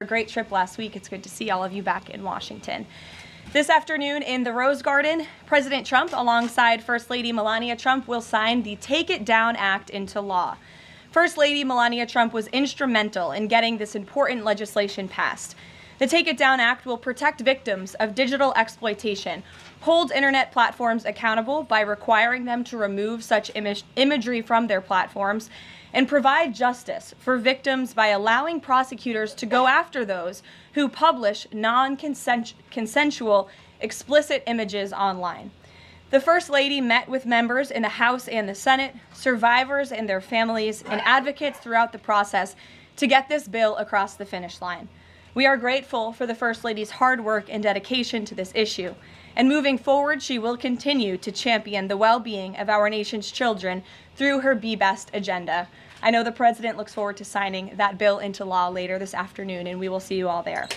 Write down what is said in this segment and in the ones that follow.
A great trip last week. It's good to see all of you back in Washington. This afternoon in the Rose Garden, President Trump, alongside First Lady Melania Trump, will sign the Take It Down Act into law. First Lady Melania Trump was instrumental in getting this important legislation passed. The Take It Down Act will protect victims of digital exploitation, hold internet platforms accountable by requiring them to remove such imagery from their platforms, and provide justice for victims by allowing prosecutors to go after those who publish non-consensual explicit images online. The First Lady met with members in the House and the Senate, survivors and their families, and advocates throughout the process to get this bill across the finish line. We are grateful for the First Lady's hard work and dedication to this issue, and moving forward, she will continue to champion the well-being of our nation's children through her Be Best agenda. I know the President looks forward to signing that bill into law later this afternoon, and we will see you all there.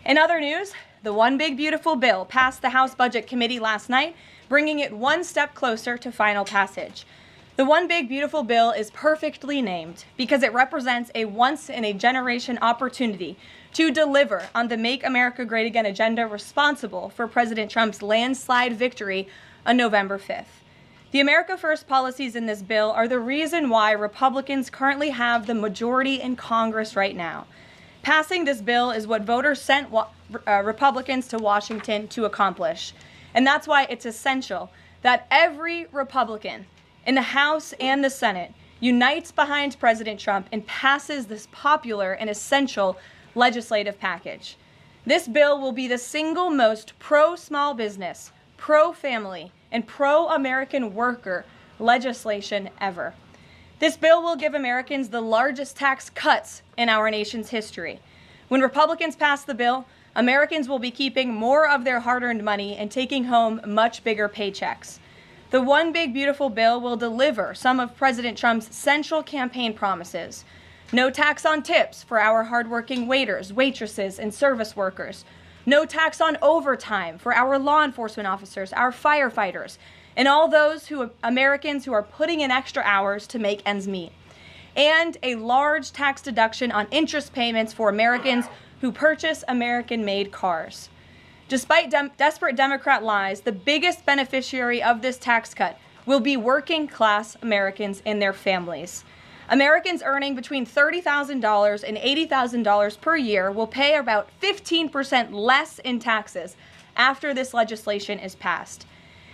In other news, the One Big Beautiful Bill passed the House Budget Committee last night, bringing it one step closer to final passage. The One Big Beautiful Bill is perfectly named because it represents a once-in-a-generation opportunity to deliver on the Make America Great Again agenda responsible for President Trump's landslide victory on November 5th. The America First policies in this bill are the reason why Republicans currently have the majority in Congress right now. Passing this bill is what voters sent Republicans to Washington to accomplish. And that's why it's essential that every Republican in the House and the Senate unites behind President Trump and passes this popular and essential legislative package. This bill will be the single most pro-small business, pro-family, and pro-American worker legislation ever. This bill will give Americans the largest tax cuts in our nation's history. When Republicans pass the bill, Americans will be keeping more of their hard-earned money and taking home much bigger paychecks. The One Big Beautiful Bill will deliver some of President Trump's central campaign promises. No tax on tips for our hardworking waiters, waitresses, and service workers. No tax on overtime for our law enforcement officers, our firefighters, and all those Americans who are putting in extra hours to make ends meet. And a large tax deduction on interest payments for Americans who purchase American-made cars. Despite desperate Democrat lies, the biggest beneficiary of this tax cut will be working-class Americans and their families. Americans earning between $30,000 and $80,000 per year will pay about 15% less in taxes after this legislation is passed.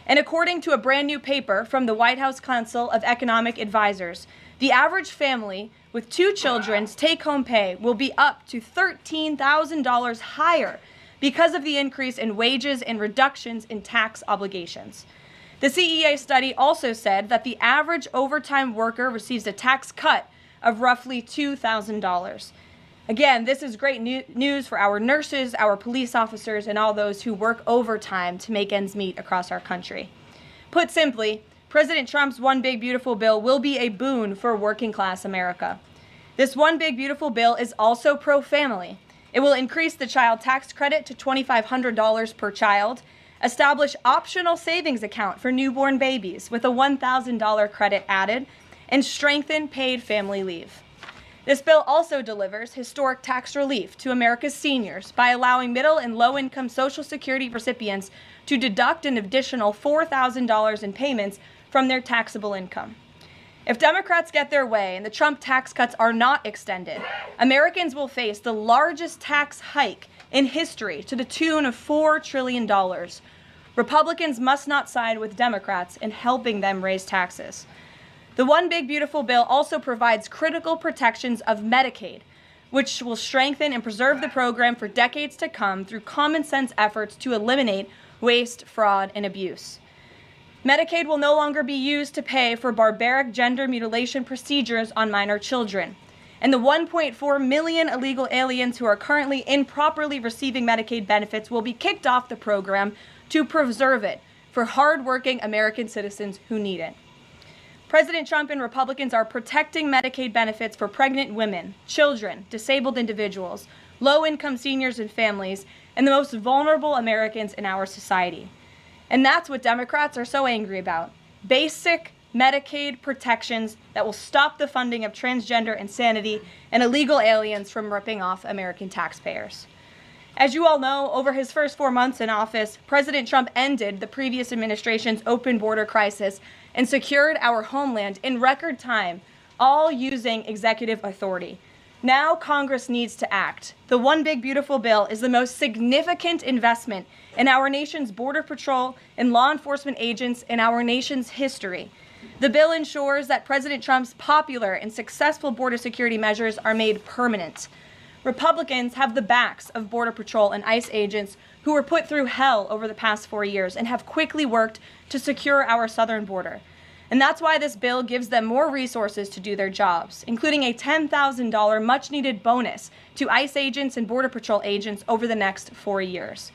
And according to a brand new paper from the White House Council of Economic Advisors, the average family with 2 children's take-home pay will be up to $13,000 higher because of the increase in wages and reductions in tax obligations. The CEA study also said that the average overtime worker receives a tax cut of roughly $2,000. Again, this is great news for our nurses, our police officers, and all those who work overtime to make ends meet across our country. Put simply, President Trump's One Big Beautiful Bill will be a boon for working-class America. This One Big Beautiful Bill is also pro-family. It will increase the child tax credit to $2,500 per child, establish optional savings account for newborn babies with a $1,000 credit added, and strengthen paid family leave. This bill also delivers historic tax relief to America's seniors by allowing middle and low-income Social Security recipients to deduct an additional $4,000 in payments from their taxable income. If Democrats get their way and the Trump tax cuts are not extended, Americans will face the largest tax hike in history to the tune of $4 trillion. Republicans must not side with Democrats in helping them raise taxes. The One Big Beautiful Bill also provides critical protections of Medicaid, which will strengthen and preserve the program for decades to come through common sense efforts to eliminate waste, fraud, and abuse. Medicaid will no longer be used to pay for barbaric gender mutilation procedures on minor children. And the 1.4 million illegal aliens who are currently improperly receiving Medicaid benefits will be kicked off the program to preserve it for hardworking American citizens who need it. President Trump and Republicans are protecting Medicaid benefits for pregnant women, children, disabled individuals, low-income seniors and families, and the most vulnerable Americans in our society. And that's what Democrats are so angry about. Basic Medicaid protections that will stop the funding of transgender insanity and illegal aliens from ripping off American taxpayers. As you all know, over his first 4 months in office, President Trump ended the previous administration's open border crisis and secured our homeland in record time, all using executive authority. Now Congress needs to act. The One Big Beautiful Bill is the most significant investment in our nation's border patrol and law enforcement agents in our nation's history. The bill ensures that President Trump's popular and successful border security measures are made permanent. Republicans have the backs of Border Patrol and ICE agents who were put through hell over the past 4 years and have quickly worked to secure our southern border. And that's why this bill gives them more resources to do their jobs, including a $10,000 much-needed bonus to ICE agents and Border Patrol agents over the next 4 years.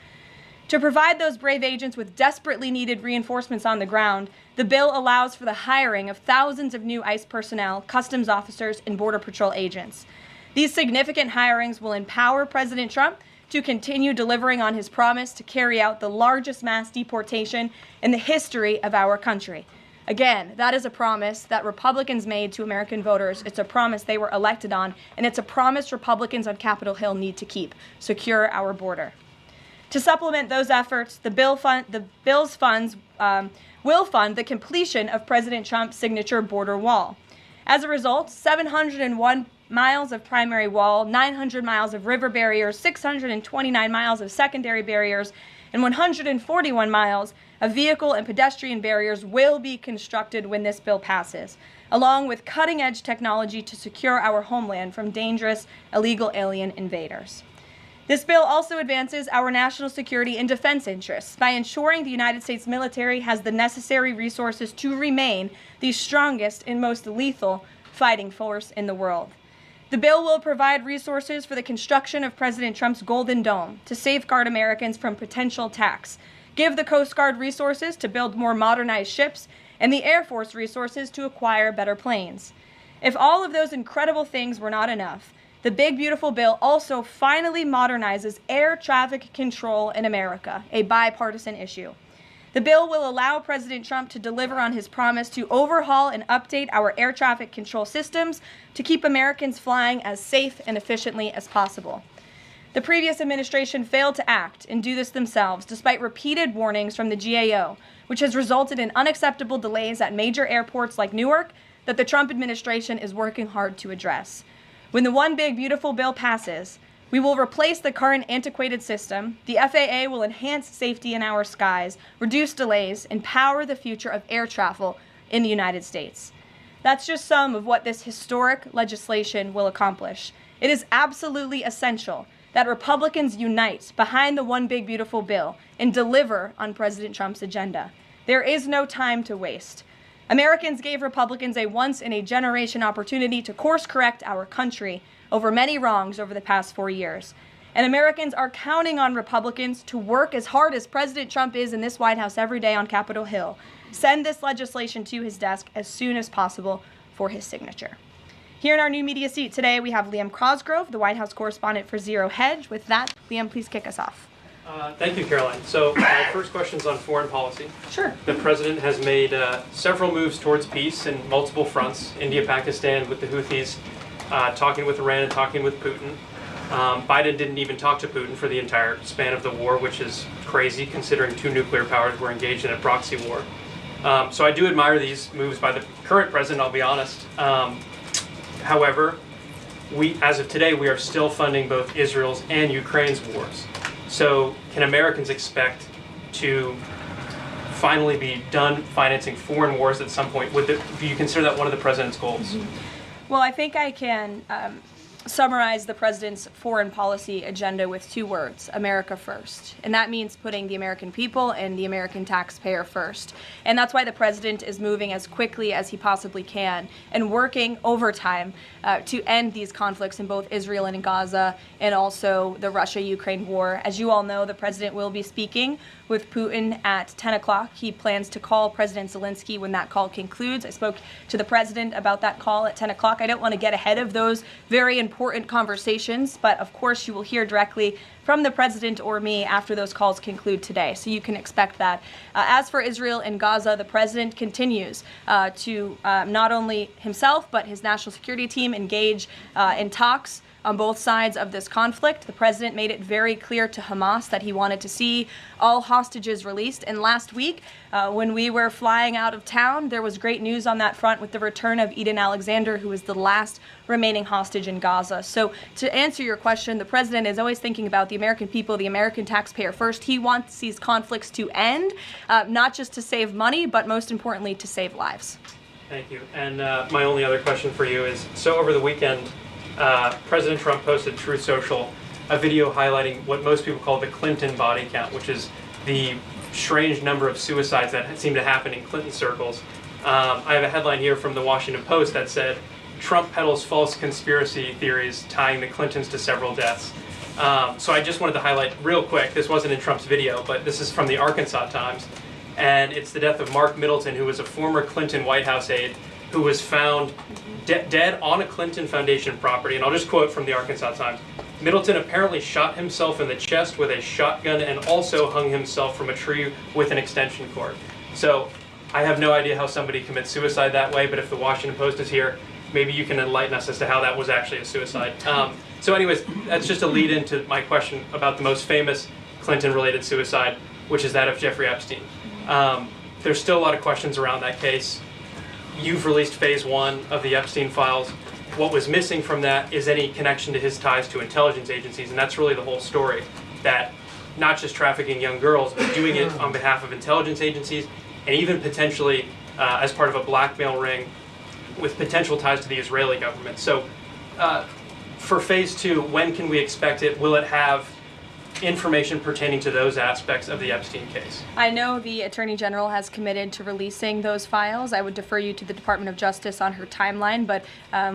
To provide those brave agents with desperately needed reinforcements on the ground, the bill allows for the hiring of thousands of new ICE personnel, customs officers, and Border Patrol agents. These significant hirings will empower President Trump to continue delivering on his promise to carry out the largest mass deportation in the history of our country. Again, that is a promise that Republicans made to American voters. It's a promise they were elected on, and it's a promise Republicans on Capitol Hill need to keep: secure our border. To supplement those efforts, the bill's funds will fund the completion of President Trump's signature border wall. As a result, 701 miles of primary wall, 900 miles of river barriers, 629 miles of secondary barriers, and 141 miles of vehicle and pedestrian barriers will be constructed when this bill passes, along with cutting-edge technology to secure our homeland from dangerous illegal alien invaders. This bill also advances our national security and defense interests by ensuring the United States military has the necessary resources to remain the strongest and most lethal fighting force in the world. The bill will provide resources for the construction of President Trump's Golden Dome to safeguard Americans from potential attacks, give the Coast Guard resources to build more modernized ships, and the Air Force resources to acquire better planes. If all of those incredible things were not enough, the Big Beautiful Bill also finally modernizes air traffic control in America, a bipartisan issue. The bill will allow President Trump to deliver on his promise to overhaul and update our air traffic control systems to keep Americans flying as safe and efficiently as possible. The previous administration failed to act and do this themselves, despite repeated warnings from the GAO, which has resulted in unacceptable delays at major airports like Newark that the Trump administration is working hard to address. When the One Big Beautiful Bill passes, we will replace the current antiquated system, the FAA will enhance safety in our skies, reduce delays, and power the future of air travel in the United States. That's just some of what this historic legislation will accomplish. It is absolutely essential that Republicans unite behind the One Big Beautiful Bill and deliver on President Trump's agenda. There is no time to waste. Americans gave Republicans a once-in-a-generation opportunity to course-correct our country over many wrongs over the past 4 years. And Americans are counting on Republicans to work as hard as President Trump is in this White House every day on Capitol Hill. Send this legislation to his desk as soon as possible for his signature. Here in our new media seat today, we have Liam Cosgrove, the White House correspondent for Zero Hedge. With that, Liam, please kick us off. Thank you, Karoline. So my first question is on foreign policy. Sure. The president has made several moves towards peace in multiple fronts: India, Pakistan with the Houthis, talking with Iran and talking with Putin. Biden didn't even talk to Putin for the entire span of the war, which is crazy considering two nuclear powers were engaged in a proxy war. So I do admire these moves by the current president, I'll be honest. However, as of today, we are still funding both Israel's and Ukraine's wars. So can Americans expect to finally be done financing foreign wars at some point? Do you consider that one of the president's goals? Well, I think I can summarize the president's foreign policy agenda with 2 words: America first. And that means putting the American people and the American taxpayer first. And that's why the president is moving as quickly as he possibly can and working overtime to end these conflicts in both Israel and in Gaza, and also the Russia-Ukraine war. As you all know, the president will be speaking with Putin at 10 o'clock. He plans to call President Zelensky when that call concludes. I spoke to the president about that call at 10 o'clock. I don't want to get ahead of those very important important conversations, but of course you will hear directly from the president or me after those calls conclude today, so you can expect that. As for Israel and Gaza, the president continues to not only himself but his national security team engage in talks on both sides of this conflict. The president made it very clear to Hamas that he wanted to see all hostages released. And last week, when we were flying out of town, there was great news on that front with the return of Eden Alexander, who is the last remaining hostage in Gaza. So to answer your question, the president is always thinking about the American people, the American taxpayer first. He wants these conflicts to end, not just to save money, but most importantly, to save lives. Thank you. And my only other question for you is, so over the weekend, President Trump posted to Truth Social a video highlighting what most people call the Clinton body count, which is the strange number of suicides that seem to happen in Clinton circles. I have a headline here from the Washington Post that said, Trump peddles false conspiracy theories tying the Clintons to several deaths. So I just wanted to highlight real quick, this wasn't in Trump's video, but this is from the Arkansas Times, and it's the death of Mark Middleton, who was a former Clinton White House aide, who was found dead on a Clinton Foundation property. And I'll just quote from the Arkansas Times. Middleton apparently shot himself in the chest with a shotgun and also hung himself from a tree with an extension cord. So I have no idea how somebody commits suicide that way, but if the Washington Post is here, maybe you can enlighten us as to how that was actually a suicide. So anyways, that's just a lead into my question about the most famous Clinton-related suicide, which is that of Jeffrey Epstein. There's still a lot of questions around that case. You've released phase 1 of the Epstein files. What was missing from that is any connection to his ties to intelligence agencies, and that's really the whole story, that not just trafficking young girls, but doing it on behalf of intelligence agencies, and even potentially as part of a blackmail ring with potential ties to the Israeli government. So for phase 2, when can we expect it? Will it have information pertaining to those aspects of the Epstein case? I know the Attorney General has committed to releasing those files. I would defer you to the Department of Justice on her timeline, but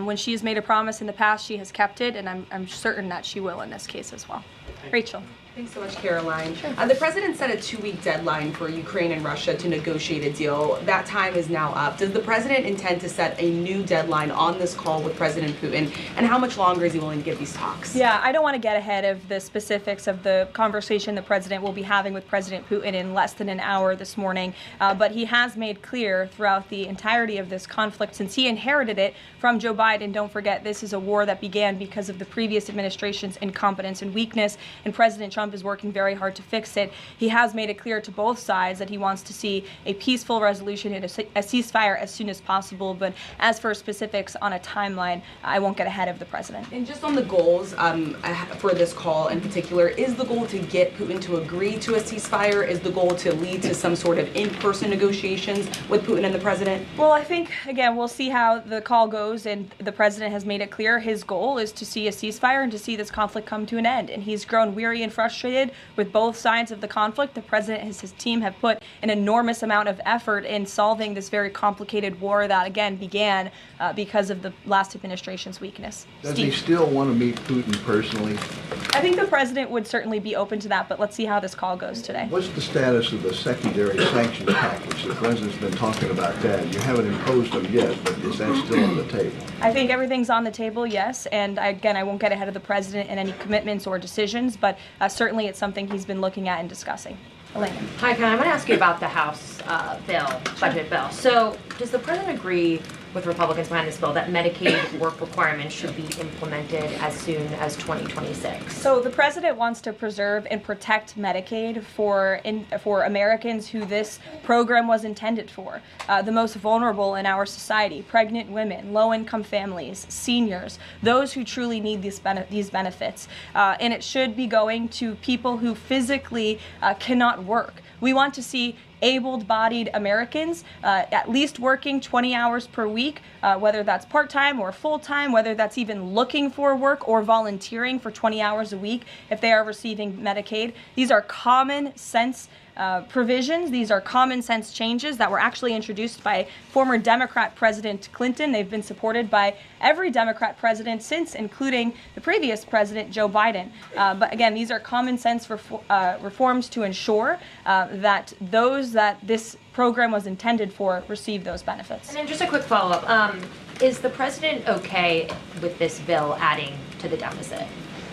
when she has made a promise in the past, she has kept it, and I'm certain that she will in this case as well. Rachel. Thanks so much, Karoline. Sure. The president set a 2-week deadline for Ukraine and Russia to negotiate a deal. That time is now up. Does the president intend to set a new deadline on this call with President Putin? And how much longer is he willing to give these talks? Yeah, I don't want to get ahead of the specifics of the conversation the president will be having with President Putin in less than an hour this morning. But he has made clear throughout the entirety of this conflict, since he inherited it from Joe Biden. Don't forget, this is a war that began because of the previous administration's incompetence and weakness, and President Trump is working very hard to fix it. He has made it clear to both sides that he wants to see a peaceful resolution and a ceasefire as soon as possible. But as for specifics on a timeline, I won't get ahead of the president. And just on the goals for this call in particular, is the goal to get Putin to agree to a ceasefire? Is the goal to lead to some sort of in-person negotiations with Putin and the president? Well, I think, again, we'll see how the call goes, and the president has made it clear his goal is to see a ceasefire and to see this conflict come to an end. And he's grown weary and frustrated with both sides of the conflict. The president and his team have put an enormous amount of effort in solving this very complicated war that, again, began because of the last administration's weakness. Does he still want to meet Putin personally? I think the president would certainly be open to that, but let's see how this call goes today. What's the status of the secondary sanctions package? The president's been talking about that. You haven't imposed them yet, but is that still on the table? I think everything's on the table, yes. And again, I won't get ahead of the president in any commitments or decisions, but certainly it's something he's been looking at and discussing. Elena. Hi, Ken. I want to ask you about the House budget bill. So does the president agree with Republicans behind this bill that Medicaid work requirements should be implemented as soon as 2026? So the president wants to preserve and protect Medicaid for Americans who this program was intended for, the most vulnerable in our society: pregnant women, low-income families, seniors, those who truly need these benefits. And it should be going to people who physically cannot work. We want to see able-bodied Americans at least working 20 hours per week, whether that's part-time or full-time, whether that's even looking for work or volunteering for 20 hours a week if they are receiving Medicaid. These are common sense provisions. These are common sense changes that were actually introduced by former Democrat President Clinton. They've been supported by every Democrat president since, including the previous president, Joe Biden. But again, these are common sense reforms to ensure that those that this program was intended for receive those benefits. And then just a quick follow-up. Is the president okay with this bill adding to the deficit?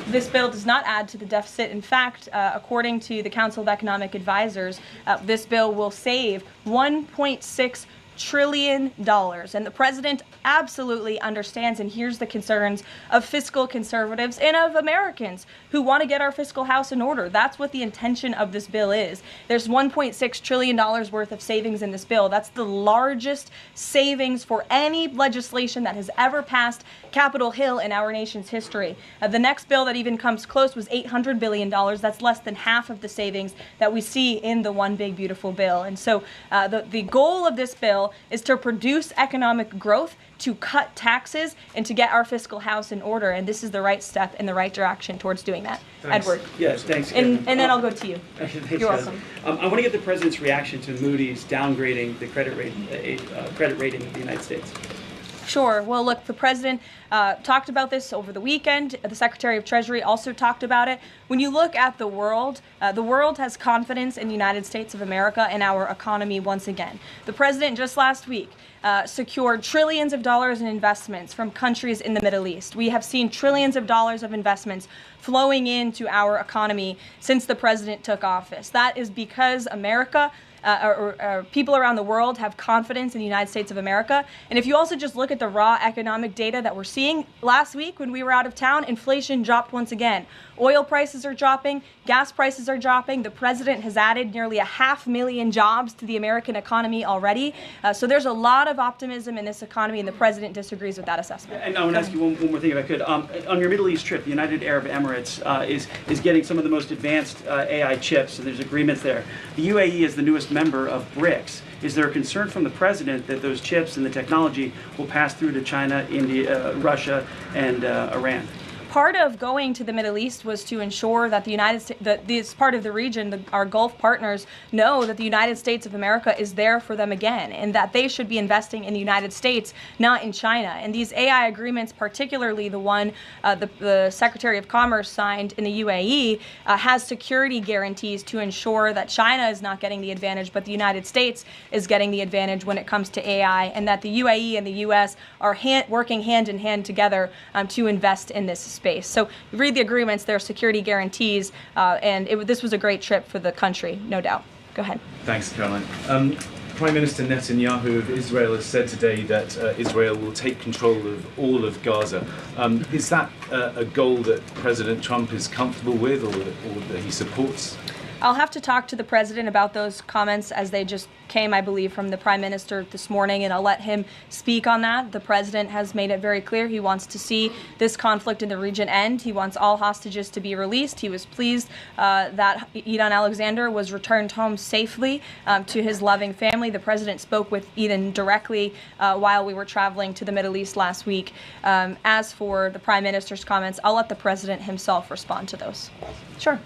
This bill does not add to the deficit. In fact, according to the Council of Economic Advisors, this bill will save $1.6 trillion. And the president absolutely understands and hears the concerns of fiscal conservatives and of Americans who want to get our fiscal house in order. That's what the intention of this bill is. There's $1.6 trillion worth of savings in this bill. That's the largest savings for any legislation that has ever passed Capitol Hill in our nation's history. The next bill that even comes close was $800 billion. That's less than half of the savings that we see in the One Big Beautiful Bill. And so the goal of this bill is to produce economic growth, to cut taxes, and to get our fiscal house in order. And this is the right step in the right direction towards doing that. Thanks. Edward. Yes, thanks. And then I'll go to you. Thanks, You're welcome. I want to get the president's reaction to Moody's downgrading the credit rating of the United States. Sure. Well, look, the president talked about this over the weekend. The Secretary of Treasury also talked about it. When you look at the world has confidence in the United States of America and our economy once again. The president just last week secured trillions of dollars in investments from countries in the Middle East. We have seen trillions of dollars of investments flowing into our economy since the president took office. That is because America or people around the world have confidence in the United States of America. And if you also just look at the raw economic data that we're seeing, last week when we were out of town, inflation dropped once again. Oil prices are dropping, gas prices are dropping. The president has added nearly 500,000 jobs to the American economy already. So there's a lot of optimism in this economy, and the president disagrees with that assessment. And I want to ask you one more thing, if I could. On your Middle East trip, the United Arab Emirates is getting some of the most advanced AI chips, and there's agreements there. The UAE is the newest member of BRICS. Is there a concern from the president that those chips and the technology will pass through to China, India, Russia, and Iran? Part of going to the Middle East was to ensure that the United States, that this part of the region, our Gulf partners, know that the United States of America is there for them again, and that they should be investing in the United States, not in China. And these AI agreements, particularly the one the Secretary of Commerce signed in the UAE, has security guarantees to ensure that China is not getting the advantage, but the United States is getting the advantage when it comes to AI, and that the UAE and the U.S. are working hand in hand together to invest in this space. So read the agreements, there are security guarantees, and this was a great trip for the country, no doubt. Go ahead. Thanks, Caroline. Prime Minister Netanyahu of Israel has said today that Israel will take control of all of Gaza. Is that a goal that President Trump is comfortable with or that he supports? I'll have to talk to the president about those comments as they just came, I believe, from the prime minister this morning, and I'll let him speak on that. The president has made it very clear he wants to see this conflict in the region end. He wants all hostages to be released. He was pleased that Eden Alexander was returned home safely to his loving family. The president spoke with Eden directly while we were traveling to the Middle East last week. As for the prime minister's comments, I'll let the president himself respond to those. Sure.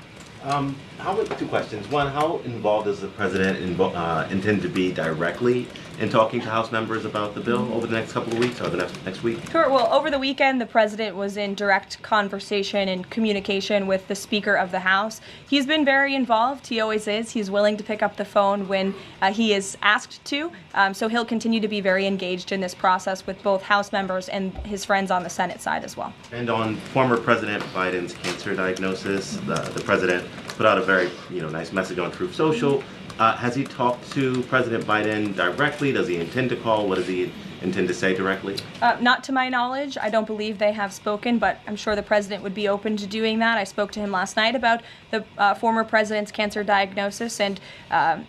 Two questions. One, how involved does the president intend to be directly in talking to House members about the bill over the next couple of weeks or the next week? Sure. Well, over the weekend, the president was in direct conversation and communication with the Speaker of the House. He's been very involved. He always is. He's willing to pick up the phone when he is asked to. So he'll continue to be very engaged in this process with both House members and his friends on the Senate side as well. And on former President Biden's cancer diagnosis, the president put out a very nice message on Truth Social. Has he talked to President Biden directly? Does he intend to call? What does he intend to say directly? Not to my knowledge. I don't believe they have spoken, but I'm sure the president would be open to doing that. I spoke to him last night about the former president's cancer diagnosis, and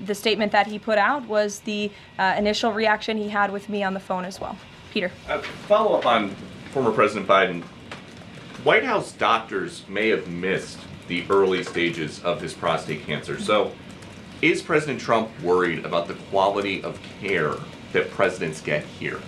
the statement that he put out was the initial reaction he had with me on the phone as well. Peter. Follow up on former President Biden. White House doctors may have missed the early stages of his prostate cancer. So is President Trump worried about the quality of care that presidents get here?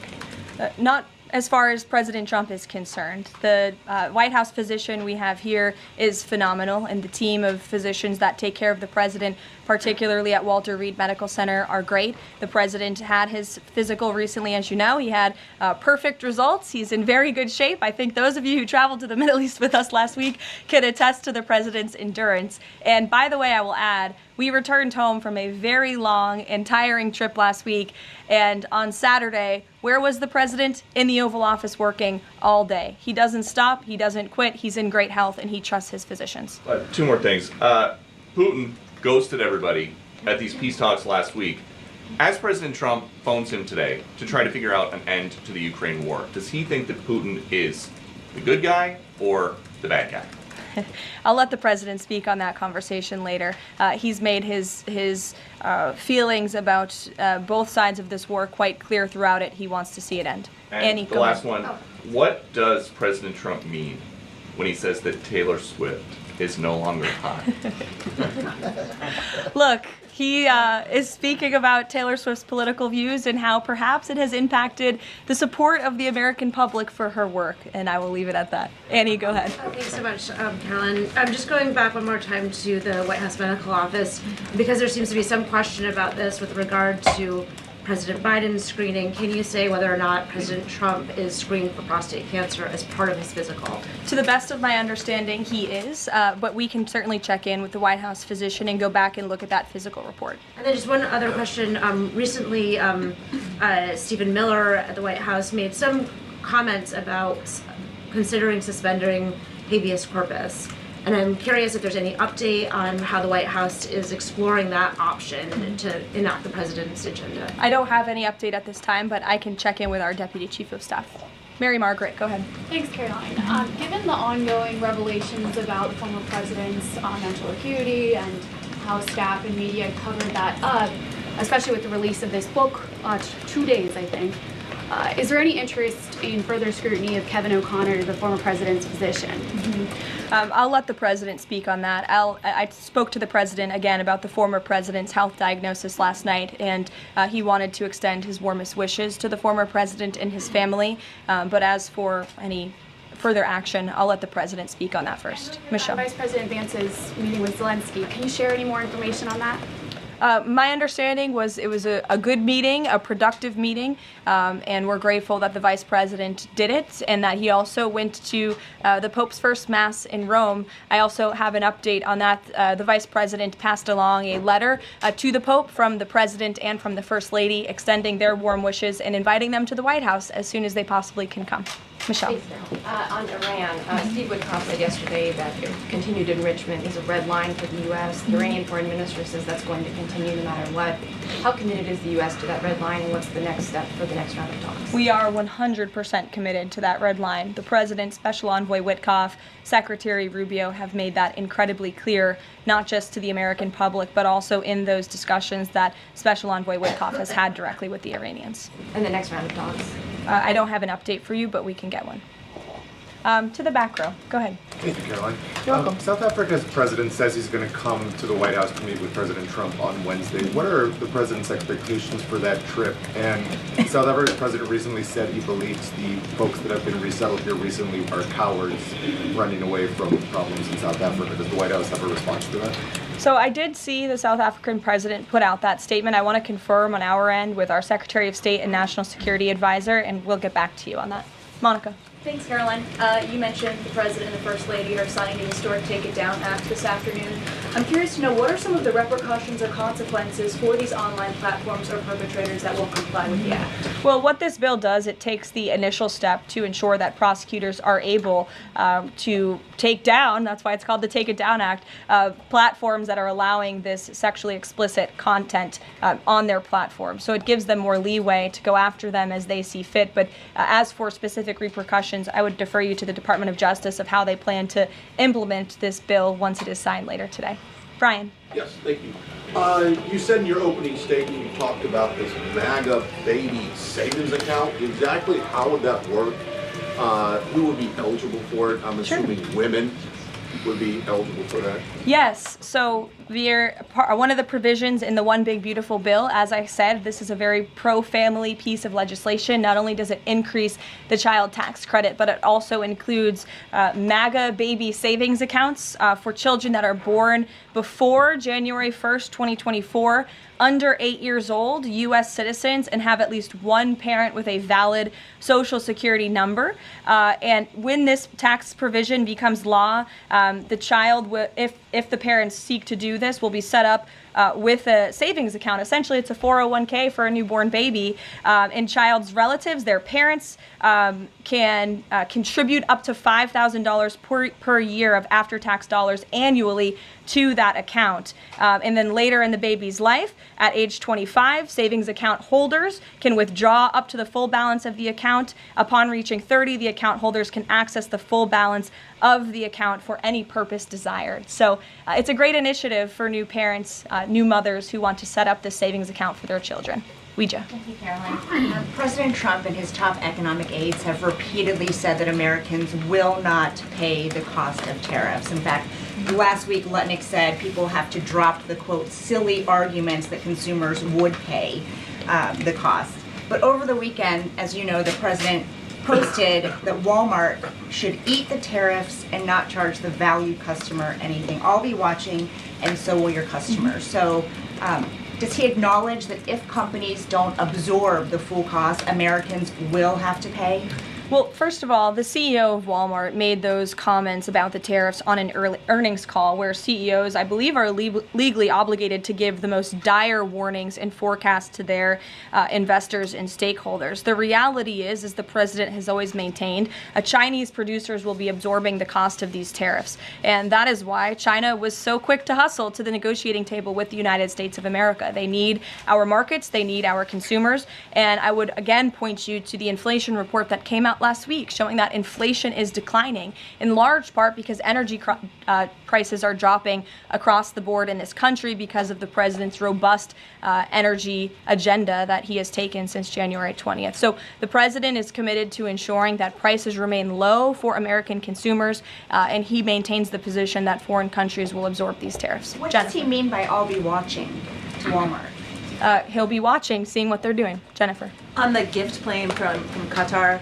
Not as far as President Trump is concerned. The White House physician we have here is phenomenal, and the team of physicians that take care of the president, particularly at Walter Reed Medical Center, are great. The president had his physical recently, as you know. He had perfect results. He's in very good shape. I think those of you who traveled to the Middle East with us last week can attest to the president's endurance. And by the way, I will add, We returned home from a very long and tiring trip last week, and on Saturday, where was the president? In the Oval Office working all day. He doesn't stop, he doesn't quit, he's in great health, and he trusts his physicians. Two more things. Putin ghosted everybody at these peace talks last week. As President Trump phones him today to try to figure out an end to the Ukraine war, does he think that Putin is the good guy or the bad guy? I'll let the president speak on that conversation later. He's made his feelings about both sides of this war quite clear throughout it. He wants to see it end. And Annie, the go last ahead. one, what does President Trump mean when he says that Taylor Swift is no longer hot? Look, he is speaking about Taylor Swift's political views and how perhaps it has impacted the support of the American public for her work, and I will leave it at that. Annie, go ahead. Thanks so much, Caroline. I'm just going back one more time to the White House Medical Office because there seems to be some question about this with regard to President Biden's screening. Can you say whether or not President Trump is screened for prostate cancer as part of his physical? To the best of my understanding, he is, but we can certainly check in with the White House physician and go back and look at that physical report. And then just one other question. Recently, Stephen Miller at the White House made some comments about considering suspending habeas corpus. And I'm curious if there's any update on how the White House is exploring that option to enact the president's agenda. I don't have any update at this time, but I can check in with our Deputy Chief of Staff. Mary Margaret, go ahead. Thanks, Caroline. Given the ongoing revelations about the former president's mental acuity and how staff and media covered that up, especially with the release of this book, 2 days, I think, is there any interest in further scrutiny of Kevin O'Connor, the former president's physician? I'll let the president speak on that. I spoke to the president again about the former president's health diagnosis last night, and he wanted to extend his warmest wishes to the former president and his family. But as for any further action, I'll let the president speak on that first. Michelle. Vice President Vance's meeting with Zelensky. Can you share any more information on that? My understanding was it was a good meeting, a productive meeting, and we're grateful that the vice president did it and that he also went to the Pope's first Mass in Rome. I also have an update on that. The vice president passed along a letter to the Pope from the president and from the First Lady extending their warm wishes and inviting them to the White House as soon as they possibly can come. Michelle. On Iran, Steve Witkoff said yesterday that continued enrichment is a red line for the U.S. The Iranian foreign minister says that's going to continue no matter what. How committed is the U.S. to that red line, and what's the next step for the next round of talks? We are 100% committed to that red line. The President, Special Envoy Witkoff, Secretary Rubio have made that incredibly clear, not just to the American public, but also in those discussions that Special Envoy Witkoff has had directly with the Iranians. And the next round of talks? I don't have an update for you, but we can get one. To the back row. Go ahead. Thank you, Caroline. You're welcome. South Africa's president says he's going to come to the White House to meet with President Trump on Wednesday. What are the president's expectations for that trip? And South Africa's president recently said he believes the folks that have been resettled here recently are cowards running away from problems in South Africa. Does the White House have a response to that? So I did see the South African president put out that statement. I want to confirm on our end with our Secretary of State and National Security Advisor, and we'll get back to you on that. Monica. Thanks, Caroline. You mentioned the President and the First Lady are signing the historic Take It Down Act this afternoon. I'm curious to know, what are some of the repercussions or consequences for these online platforms or perpetrators that won't comply with the act? Well, what this bill does, it takes the initial step to ensure that prosecutors are able to take down, that's why it's called the Take It Down Act, platforms that are allowing this sexually explicit content on their platform. So it gives them more leeway to go after them as they see fit. But as for specific repercussions, I would defer you to the Department of Justice of how they plan to implement this bill once it is signed later today. Brian. Yes, thank you. You said in your opening statement you talked about this MAGA baby savings account. Exactly how would that work? Who would be eligible for it? I'm assuming women would be eligible for that. Yes, so one of the provisions in the One Big Beautiful Bill, as I said, this is a very pro-family piece of legislation. Not only does it increase the child tax credit, but it also includes MAGA baby savings accounts for children that are born before January 1st, 2024, under 8 years old, U.S. citizens, and have at least one parent with a valid Social Security number. And when this tax provision becomes law, the child, if the parents seek to do this, will be set up with a savings account. Essentially, it's a 401k for a newborn baby, and child's relatives, their parents, can contribute up to $5,000 per year of after-tax dollars annually to that account. And then later in the baby's life, at age 25, savings account holders can withdraw up to the full balance of the account. Upon reaching 30, the account holders can access the full balance of the account for any purpose desired. So it's a great initiative for new parents, new mothers who want to set up this savings account for their children. Ouija. Thank you, Caroline. President Trump and his top economic aides have repeatedly said that Americans will not pay the cost of tariffs. In fact, last week, Lutnick said people have to drop the, quote, silly arguments that consumers would pay the cost. But over the weekend, as you know, the president posted that Walmart should eat the tariffs and not charge the value customer anything. I'll be watching, and so will your customers. So does he acknowledge that if companies don't absorb the full cost, Americans will have to pay? Well, first of all, the CEO of Walmart made those comments about the tariffs on an earnings call where CEOs, I believe, are legally obligated to give the most dire warnings and forecasts to their investors and stakeholders. The reality is, as the president has always maintained, Chinese producers will be absorbing the cost of these tariffs. And that is why China was so quick to hustle to the negotiating table with the United States of America. They need our markets, they need our consumers. And I would again point you to the inflation report that came out last week showing that inflation is declining in large part because energy prices are dropping across the board in this country because of the president's robust energy agenda that he has taken since January 20th. So the president is committed to ensuring that prices remain low for American consumers, and he maintains the position that foreign countries will absorb these tariffs. What does he mean by "I'll be watching" to Walmart? He'll be watching, seeing what they're doing. Jennifer. On the gift plane from Qatar,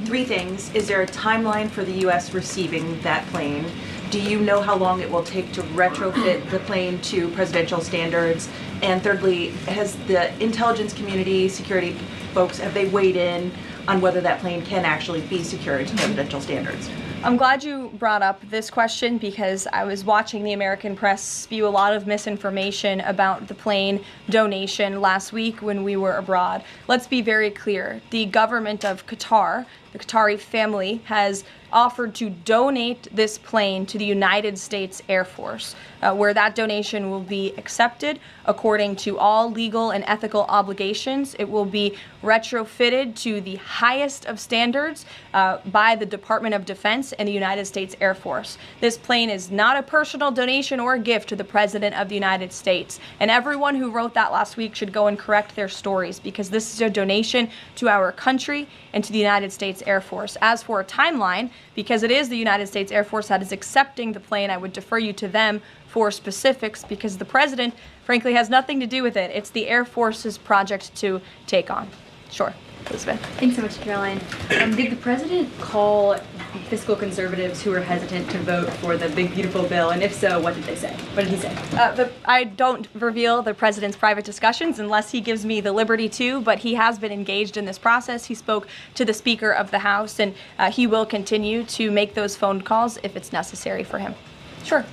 3 things. Is there a timeline for the U.S. receiving that plane? Do you know how long it will take to retrofit the plane to presidential standards? And thirdly, has the intelligence community, security folks, have they weighed in on whether that plane can actually be secured to presidential standards? I'm glad you brought up this question because I was watching the American press spew a lot of misinformation about the plane donation last week when we were abroad. Let's be very clear. The government of Qatar, the Qatari family, has offered to donate this plane to the United States Air Force, where that donation will be accepted according to all legal and ethical obligations. It will be retrofitted to the highest of standards by the Department of Defense and the United States Air Force. This plane is not a personal donation or a gift to the President of the United States. And everyone who wrote that last week should go and correct their stories because this is a donation to our country and to the United States Air Force. As for a timeline, because it is the United States Air Force that is accepting the plane, I would defer you to them for specifics because the president, frankly, has nothing to do with it. It's the Air Force's project to take on. Sure. Elizabeth. Thanks so much, Caroline. Did the president call fiscal conservatives who are hesitant to vote for the big, beautiful bill? And if so, what did they say? What did he say? I don't reveal the president's private discussions unless he gives me the liberty to, but he has been engaged in this process. He spoke to the Speaker of the House, and he will continue to make those phone calls if it's necessary for him. Sure.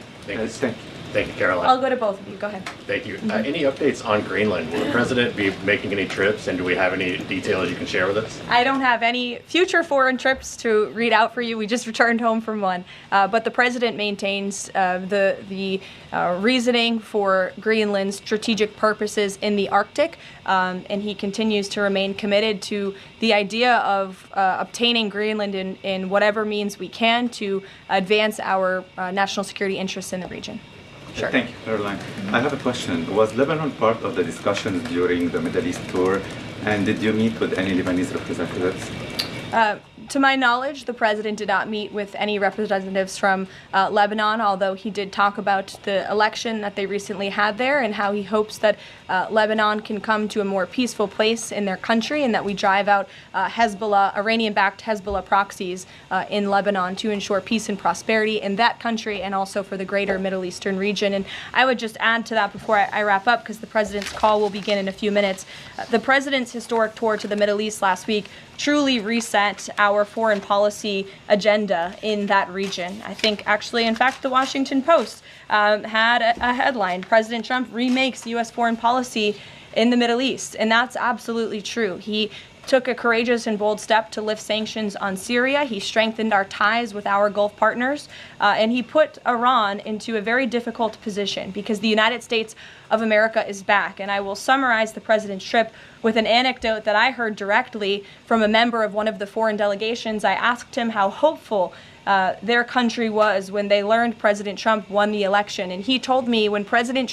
Thank you, Caroline. I'll go to both of you. Go ahead. Thank you. Any updates on Greenland? Will the president be making any trips, and do we have any details you can share with us? I don't have any future foreign trips to read out for you. We just returned home from one. But the president maintains the reasoning for Greenland's strategic purposes in the Arctic, and he continues to remain committed to the idea of obtaining Greenland in whatever means we can to advance our national security interests in the region. Sure. Thank you, Caroline. I have a question. Was Lebanon part of the discussions during the Middle East tour, and did you meet with any Lebanese representatives? To my knowledge, the president did not meet with any representatives from Lebanon, although he did talk about the election that they recently had there and how he hopes that Lebanon can come to a more peaceful place in their country and that we drive out Hezbollah, Iranian-backed Hezbollah proxies in Lebanon to ensure peace and prosperity in that country and also for the greater Middle Eastern region. And I would just add to that before I wrap up, because the president's call will begin in a few minutes. The president's historic tour to the Middle East last week truly reset set our foreign policy agenda in that region. I think actually, in fact, the Washington Post had a headline, President Trump remakes U.S. foreign policy in the Middle East. And that's absolutely true. He took a courageous and bold step to lift sanctions on Syria. He strengthened our ties with our Gulf partners, and he put Iran into a very difficult position because the United States of America is back. And I will summarize the president's trip with an anecdote that I heard directly from a member of one of the foreign delegations. I asked him how hopeful their country was when they learned President Trump won the election. And he told me when President